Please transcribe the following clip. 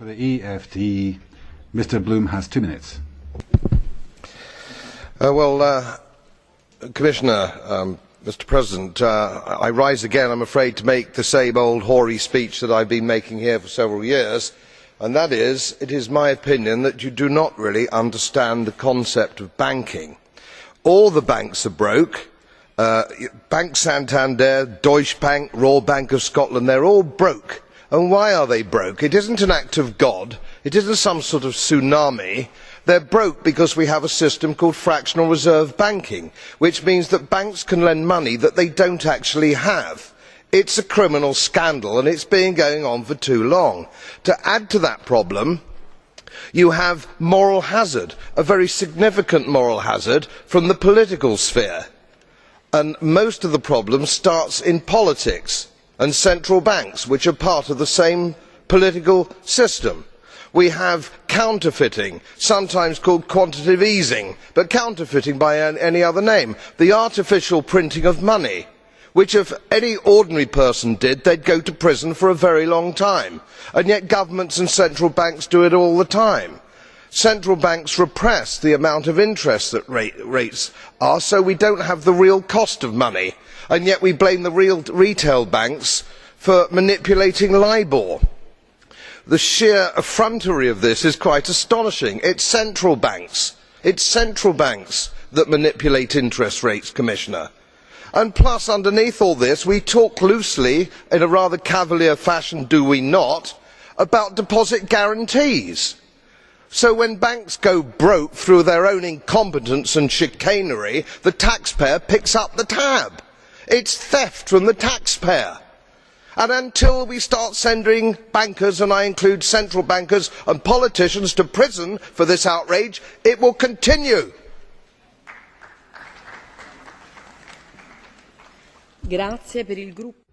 For the EFT, Mr. Bloom has 2 minutes. Commissioner, Mr. President, I rise again, I'm afraid, to make the same old hoary speech that I've been making here for several years, and that is, it is my opinion that you do not really understand the concept of banking. All the banks are broke. Bank Santander, Deutsche Bank, Royal Bank of Scotland, they're all broke. And why are they broke? It isn't an act of God. It isn't some sort of tsunami. They're broke because we have a system called Fractional Reserve Banking, which means that banks can lend money that they don't actually have. It's a criminal scandal, and it's been going on for too long. To add to that problem, you have moral hazard, a very significant moral hazard from the political sphere. And most of the problem starts in politics and central banks, which are part of the same political system. We have counterfeiting, sometimes called quantitative easing, but counterfeiting by any other name. The artificial printing of money, which if any ordinary person did, they'd go to prison for a very long time. And yet governments and central banks do it all the time. Central banks repress the amount of interest that rates are, so we don't have the real cost of money. And yet we blame the real retail banks for manipulating LIBOR. The sheer effrontery of this is quite astonishing. It's central banks that manipulate interest rates, Commissioner. And plus, underneath all this, we talk loosely, in a rather cavalier fashion, do we not, about deposit guarantees. So when banks go broke through their own incompetence and chicanery, the taxpayer picks up the tab. It's theft from the taxpayer. And until we start sending bankers, and I include central bankers and politicians, to prison for this outrage, it will continue. Grazie per il gruppo.